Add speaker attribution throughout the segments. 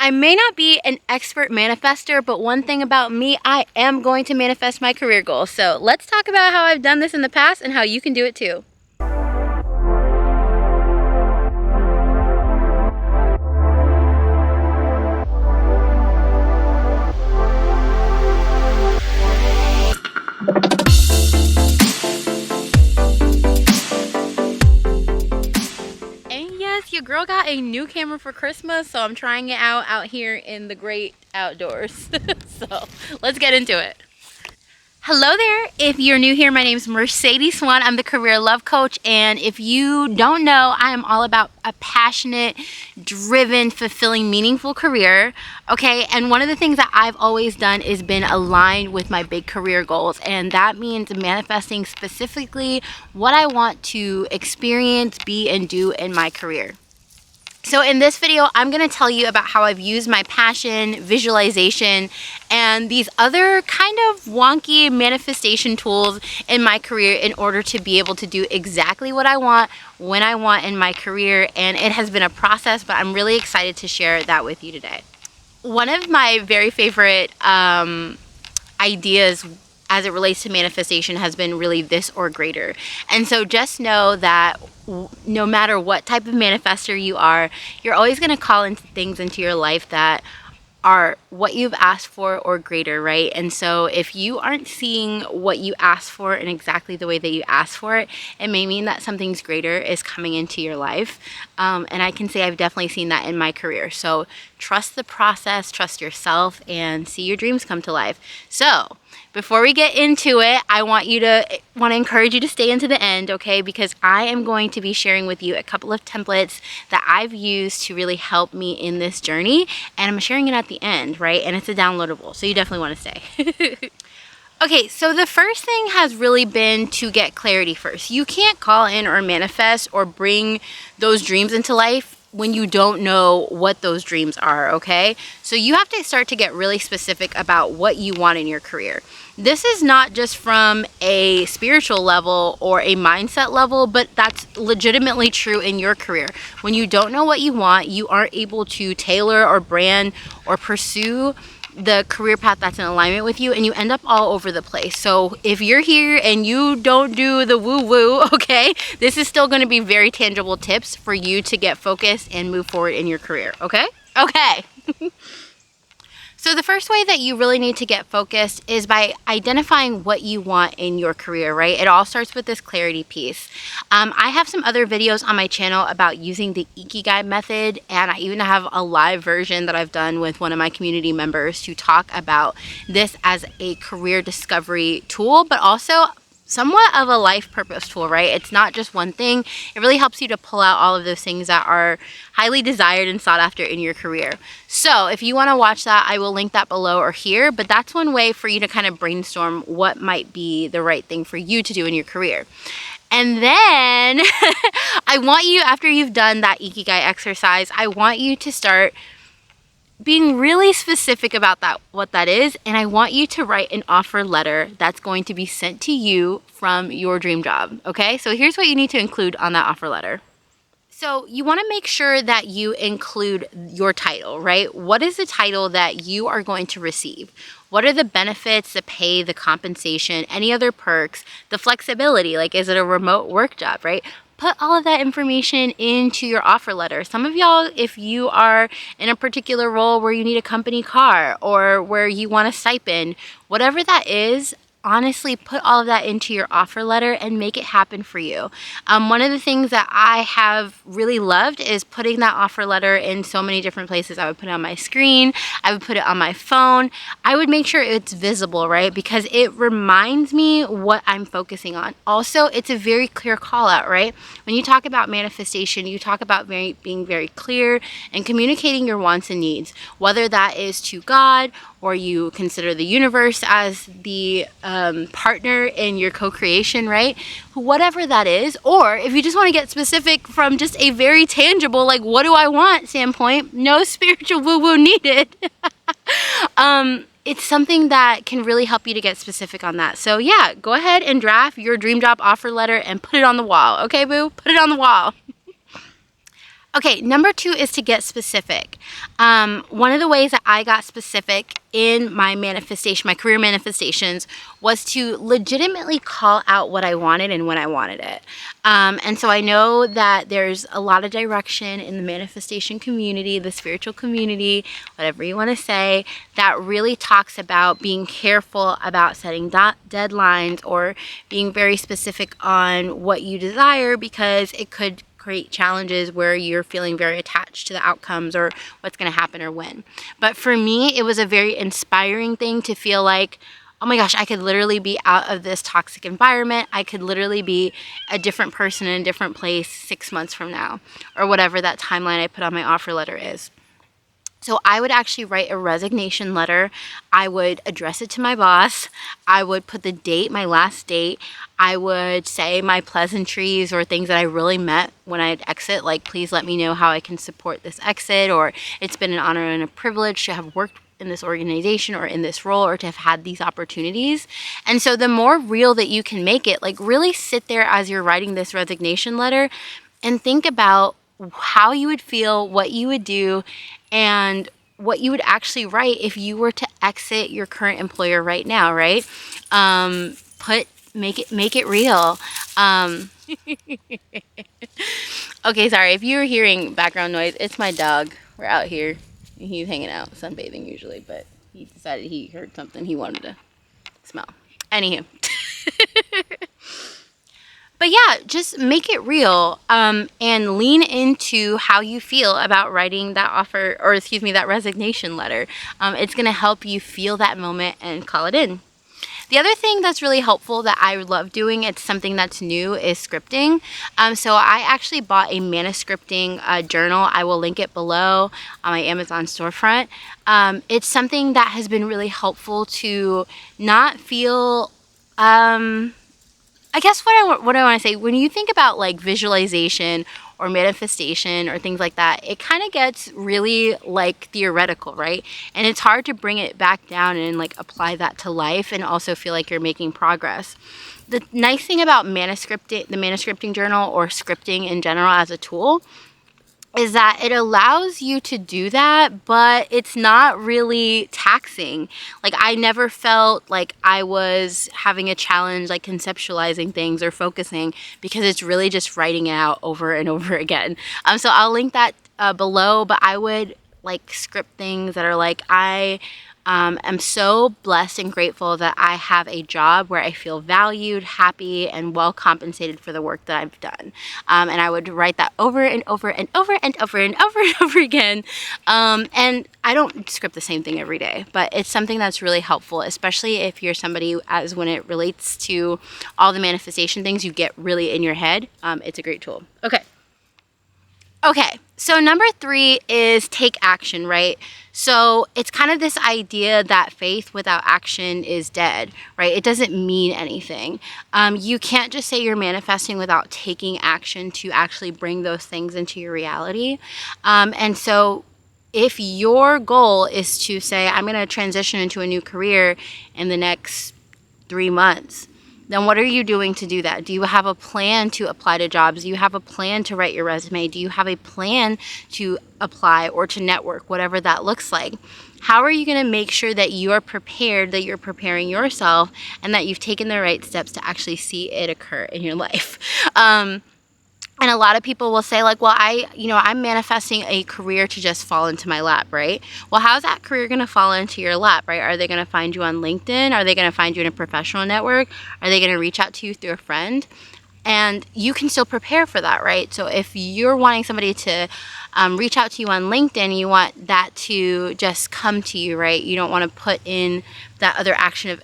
Speaker 1: I may not be an expert manifester, but one thing about me, I am going to manifest my career goals. So let's talk about how I've done this in the past and how you can do it too. Your girl got a new camera for Christmas, so I'm trying it out here in the great outdoors. So let's get into it. Hello there. If you're new here, my name is Mercedes Swan. I'm the career love coach, and if you don't know, I am all about a passionate, driven, fulfilling, meaningful career. Okay, and one of the things that I've always done is been aligned with my big career goals, and that means manifesting specifically what I want to experience, be, and do in my career. So in this video, I'm going to tell you about how I've used my passion, visualization, and these other kind of wonky manifestation tools in my career in order to be able to do exactly what I want, when I want in my career. And it has been a process, but I'm really excited to share that with you today. One of my very favorite ideas as it relates to manifestation has been really this or greater. And so just know that no matter what type of manifester you are, you're always going to call into things into your life that are what you've asked for or greater, right? And so if you aren't seeing what you asked for in exactly the way that you asked for it, it may mean that something's greater is coming into your life. And I can say I've definitely seen that in my career. So trust the process, trust yourself, and see your dreams come to life. So before we get into it, I want to encourage you to stay into the end, okay? Because I am going to be sharing with you a couple of templates that I've used to really help me in this journey, and I'm sharing it at the end, right? And it's a downloadable, so you definitely want to stay. Okay, so the first thing has really been to get clarity first. You can't call in or manifest or bring those dreams into life when you don't know what those dreams are, okay? So you have to start to get really specific about what you want in your career. This is not just from a spiritual level or a mindset level, but that's legitimately true in your career. When you don't know what you want, you aren't able to tailor or brand or pursue the career path that's in alignment with you, and you end up all over the place. So if you're here and you don't do the woo-woo, okay, this is still going to be very tangible tips for you to get focused and move forward in your career, okay? Okay. So the first way that you really need to get focused is by identifying what you want in your career, right? It all starts with this clarity piece. I have some other videos on my channel about using the Ikigai method, and I even have a live version that I've done with one of my community members to talk about this as a career discovery tool, but also somewhat of a life purpose tool, right? It's not just one thing. It really helps you to pull out all of those things that are highly desired and sought after in your career. So if you want to watch that, I will link that below or here, but that's one way for you to kind of brainstorm what might be the right thing for you to do in your career. And then I want you, after you've done that Ikigai exercise, I want you to start being really specific about what that is, and I want you to write an offer letter that's going to be sent to you from your dream job, okay? So here's what you need to include on that offer letter. So you want to make sure that you include your title, right? What is the title that you are going to receive? What are the benefits, the pay, the compensation, any other perks, the flexibility? Like, is it a remote work job, right? Put all of that information into your offer letter. Some of y'all, if you are in a particular role where you need a company car or where you want a stipend, whatever that is, honestly put all of that into your offer letter and make it happen for you. One of the things that I have really loved is putting that offer letter in so many different places. I would put it on my screen, I would put it on my phone. I would make sure it's visible, right? Because it reminds me what I'm focusing on. Also, it's a very clear call out, right? When you talk about manifestation, you talk about being very clear and communicating your wants and needs, whether that is to God or you consider the universe as the partner in your co-creation, right? Whatever that is, or if you just want to get specific from just a very tangible, like, what do I want standpoint, no spiritual woo-woo needed. It's something that can really help you to get specific on that. So yeah, go ahead and draft your dream job offer letter and put it on the wall. Okay, boo? Put it on the wall. Okay, number 2 is to get specific. One of the ways that I got specific in my manifestation, my career manifestations, was to legitimately call out what I wanted and when I wanted it. And so I know that there's a lot of direction in the manifestation community, the spiritual community, whatever you want to say, that really talks about being careful about setting deadlines or being very specific on what you desire, because it could create challenges where you're feeling very attached to the outcomes or what's going to happen or when. But for me, it was a very inspiring thing to feel like, oh my gosh, I could literally be out of this toxic environment. I could literally be a different person in a different place 6 months from now, or whatever that timeline I put on my offer letter is. So I would actually write a resignation letter. I would address it to my boss. I would put the date, my last date. I would say my pleasantries or things that I really meant when I'd exit, like, please let me know how I can support this exit, or it's been an honor and a privilege to have worked in this organization or in this role, or to have had these opportunities. And so the more real that you can make it, like, really sit there as you're writing this resignation letter and think about how you would feel, what you would do, and what you would actually write if you were to exit your current employer right now, right? Make it real. Okay, sorry if you were hearing background noise. It's my dog. We're out here. He's hanging out, sunbathing usually, but he decided he heard something he wanted to smell. Anywho. But yeah, just make it real, and lean into how you feel about writing that offer, or excuse me, that resignation letter. It's going to help you feel that moment and call it in. The other thing that's really helpful that I love doing, it's something that's new, is scripting. So I actually bought a manuscripting journal. I will link it below on my Amazon storefront. It's something that has been really helpful to not feel... I guess what I want to say, when you think about like visualization or manifestation or things like that, it kind of gets really like theoretical, right? And it's hard to bring it back down and like apply that to life and also feel like you're making progress. The nice thing about the manuscripting journal, or scripting in general as a tool, is that it allows you to do that, but it's not really taxing. Like, I never felt like I was having a challenge like conceptualizing things or focusing, because it's really just writing it out over and over again. So I'll link that below, but I would like script things that are like, I am so blessed and grateful that I have a job where I feel valued, happy, and well compensated for the work that I've done. And I would write that over and over and over and over and over and over again. And I don't script the same thing every day, but it's something that's really helpful, especially if you're somebody, as when it relates to all the manifestation things, you get really in your head. It's a great tool. Okay, so number 3 is take action, right? So it's kind of this idea that faith without action is dead, right? It doesn't mean anything. You can't just say you're manifesting without taking action to actually bring those things into your reality. And so if your goal is to say, I'm going to transition into a new career in the next 3 months, then what are you doing to do that? Do you have a plan to apply to jobs? Do you have a plan to write your resume? Do you have a plan to apply or to network, whatever that looks like? How are you going to make sure that you are prepared, that you're preparing yourself, and that you've taken the right steps to actually see it occur in your life? And a lot of people will say like, well, I'm manifesting a career to just fall into my lap, right? Well, how's that career going to fall into your lap, right? Are they going to find you on LinkedIn? Are they going to find you in a professional network? Are they going to reach out to you through a friend? And you can still prepare for that, right? So if you're wanting somebody to reach out to you on LinkedIn, you want that to just come to you, right? You don't want to put in that other action of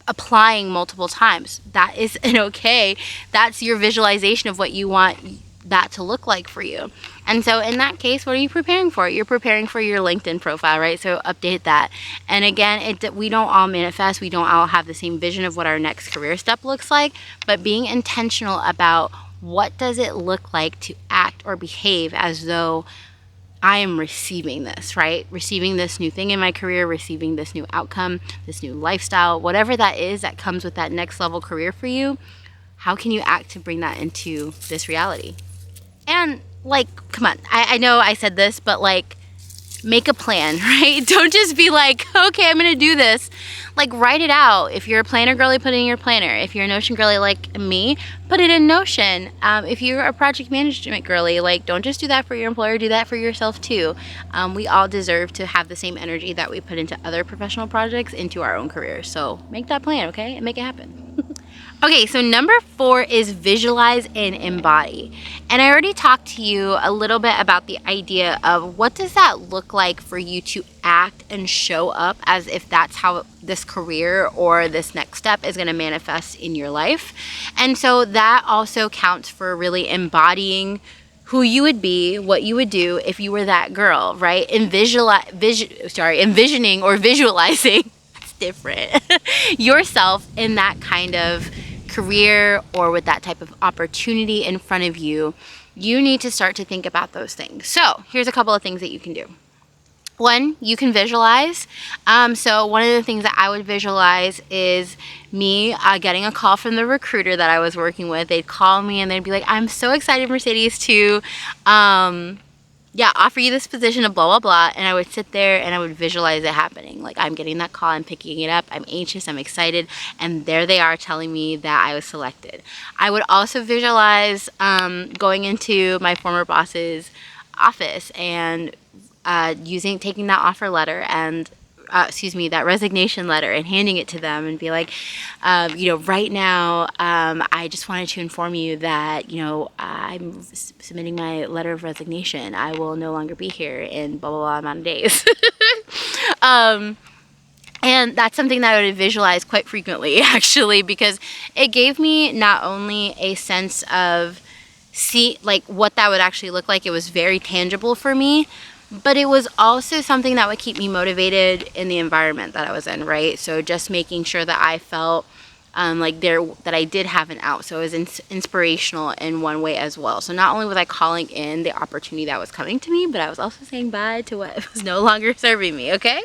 Speaker 1: applying multiple times. That is okay. That's your visualization of what you want that to look like for you. And so in that case, what are you preparing for? You're preparing for your LinkedIn profile, right? So update that. And again, we don't all manifest. We don't all have the same vision of what our next career step looks like, but being intentional about what does it look like to act or behave as though I am receiving this, right? Receiving this new thing in my career, receiving this new outcome, this new lifestyle, whatever that is that comes with that next level career for you. How can you act to bring that into this reality? And like, come on, I know I said this, but like, make a plan, right? Don't just be like, okay, I'm gonna do this. Like, write it out. If you're a planner girly, put it in your planner. If you're a Notion girly like me, put it in Notion. If you're a project management girly, like, don't just do that for your employer, do that for yourself too. We all deserve to have the same energy that we put into other professional projects into our own careers. So make that plan, okay? And make it happen. Okay, so number 4 is visualize and embody. And I already talked to you a little bit about the idea of what does that look like for you to act and show up as if that's how this career or this next step is going to manifest in your life. And so that also counts for really embodying who you would be, what you would do if you were that girl, right? Envisioning or visualizing different yourself in that kind of career or with that type of opportunity in front of you. You need to start to think about those things. So here's a couple of things that you can do. One, you can visualize. So one of the things that I would visualize is me getting a call from the recruiter that I was working with. They'd call me and they'd be like, I'm so excited, Mercedes, to offer you this position of blah, blah, blah. And I would sit there and I would visualize it happening. Like, I'm getting that call, I'm picking it up, I'm anxious, I'm excited. And there they are telling me that I was selected. I would also visualize going into my former boss's office and taking that offer letter and that resignation letter and handing it to them and be like, right now, I just wanted to inform you that, I'm submitting my letter of resignation. I will no longer be here in blah, blah, blah amount of days. And that's something that I would visualize quite frequently, actually, because it gave me not only a sense of what that would actually look like. It was very tangible for me. But it was also something that would keep me motivated in the environment that I was in, right? So just making sure that I felt that I did have an out. So it was inspirational in one way as well. So not only was I calling in the opportunity that was coming to me, but I was also saying bye to what was no longer serving me, okay?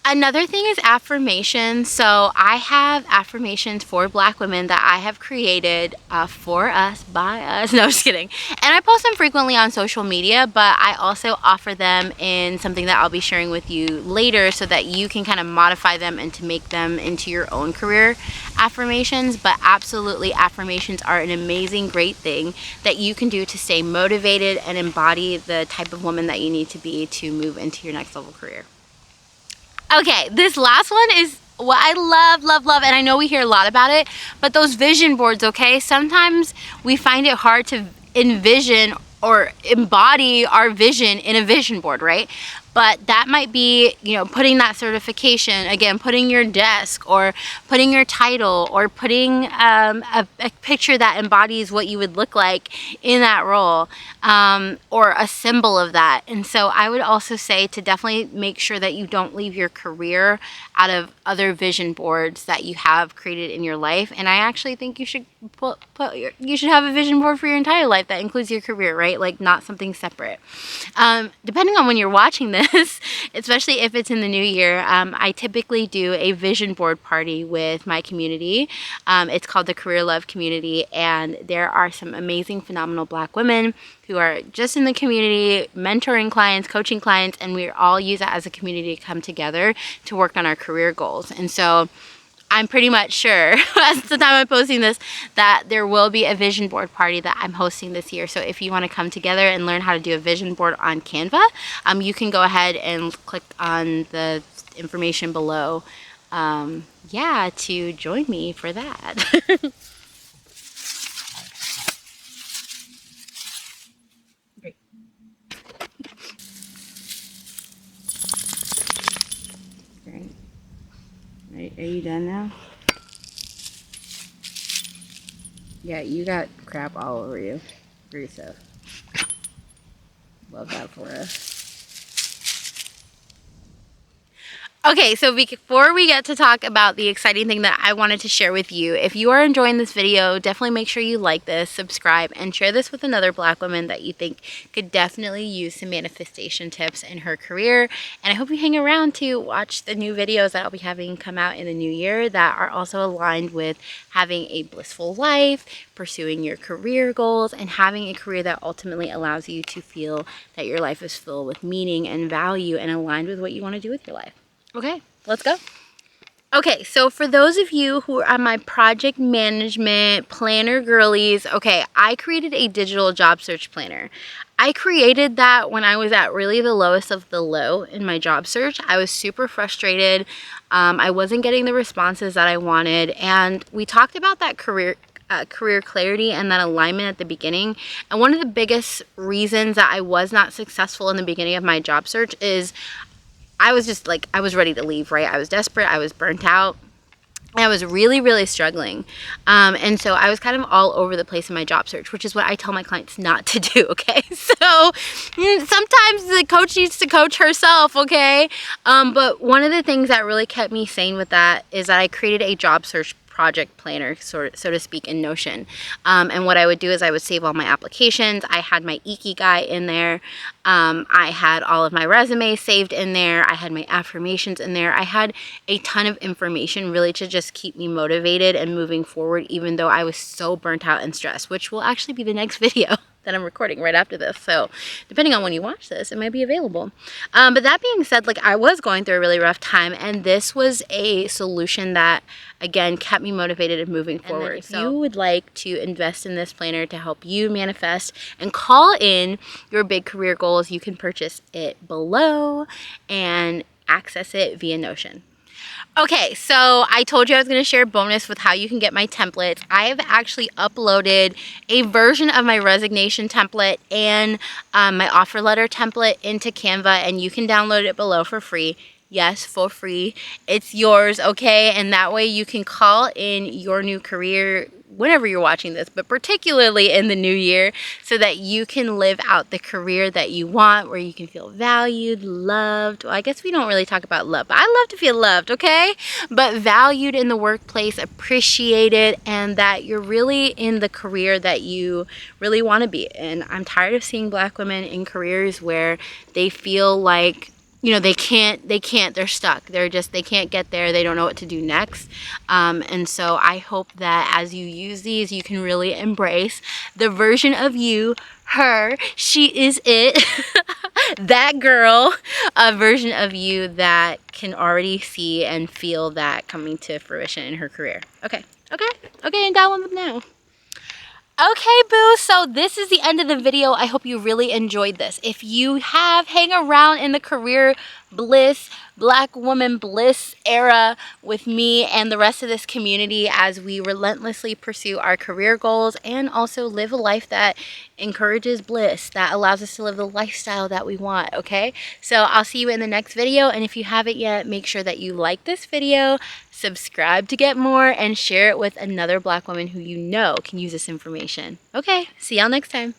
Speaker 1: Another thing is affirmations. So I have affirmations for Black women that I have created for us, by us. No, just kidding. And I post them frequently on social media, but I also offer them in something that I'll be sharing with you later so that you can kind of modify them and to make them into your own career affirmations. But absolutely, affirmations are an amazing, great thing that you can do to stay motivated and embody the type of woman that you need to be to move into your next level career. Okay, this last one is what I love, love, love, and I know we hear a lot about it, but those vision boards, okay? Sometimes we find it hard to envision or embody our vision in a vision board, right? But that might be, putting that certification, again, putting your desk or putting your title or putting a picture that embodies what you would look like in that role or a symbol of that. And so I would also say to definitely make sure that you don't leave your career out of other vision boards that you have created in your life. And I actually think you should you should have a vision board for your entire life that includes your career, right? Like, not something separate. Depending on when you're watching this, especially if it's in the new year, I typically do a vision board party with my community. It's called the Career Love Community, and there are some amazing, phenomenal Black women who are just in the community, mentoring clients, coaching clients, and we all use that as a community to come together to work on our career goals. And so I'm pretty much sure, at the time I'm posting this, that there will be a vision board party that I'm hosting this year. So if you want to come together and learn how to do a vision board on Canva, you can go ahead and click on the information below, to join me for that. Great. Great. Are you done now? Yeah, you got crap all over you. Great stuff. Love that for us. Okay, so before we get to talk about the exciting thing that I wanted to share with you, if you are enjoying this video, definitely make sure you like this, subscribe, and share this with another Black woman that you think could definitely use some manifestation tips in her career. And I hope you hang around to watch the new videos that I'll be having come out in the new year that are also aligned with having a blissful life, pursuing your career goals, and having a career that ultimately allows you to feel that your life is filled with meaning and value and aligned with what you want to do with your life. Okay, let's go. Okay, so for those of you who are my project management planner girlies, okay, I created a digital job search planner. I created that when I was at really the lowest of the low in my job search. I was super frustrated. I wasn't getting the responses that I wanted, and we talked about that career clarity and that alignment at the beginning. And one of the biggest reasons that I was not successful in the beginning of my job search is I was just like, I was ready to leave, right? I was desperate, I was burnt out, and I was really, really struggling. And so I was kind of all over the place in my job search, which is what I tell my clients not to do, okay? So sometimes the coach needs to coach herself, okay? But one of the things that really kept me sane with that is that I created a job search project planner, so to speak, in Notion. And what I would do is I would save all my applications. I had my Ikigai in there. I had all of my resumes saved in there. I had my affirmations in there. I had a ton of information really to just keep me motivated and moving forward, even though I was so burnt out and stressed, which will actually be the next video that I'm recording right after this. So depending on when you watch this, it might be available. But that being said, like, I was going through a really rough time, and this was a solution that, again, kept me motivated and moving forward. If you would like to invest in this planner to help you manifest and call in your big career goals, you can purchase it below and access it via Notion. Okay, so I told you I was going to share a bonus with how you can get my templates. I have actually uploaded a version of my resignation template and my offer letter template into Canva, and you can download it below for free. Yes, for free. It's yours, okay? And that way you can call in your new career whenever you're watching this, but particularly in the new year, so that you can live out the career that you want, where you can feel valued, loved. Well, I guess we don't really talk about love, but I love to feel loved, okay? But valued in the workplace, appreciated, and that you're really in the career that you really want to be in. I'm tired of seeing Black women in careers where they feel like, you know, they can't, they're stuck. They can't get there. They don't know what to do next. And so I hope that as you use these, you can really embrace the version of you, her, she is it, that girl, a version of you that can already see and feel that coming to fruition in her career. Okay, and that one now. Okay, boo, so this is the end of the video. I hope you really enjoyed this. If you have, hang around in the career bliss, Black woman bliss era with me and the rest of this community as we relentlessly pursue our career goals and also live a life that encourages bliss, that allows us to live the lifestyle that we want, okay? So I'll see you in the next video, and if you haven't yet, make sure that you like this video, subscribe to get more, and share it with another Black woman who you know can use this information. Okay, see y'all next time.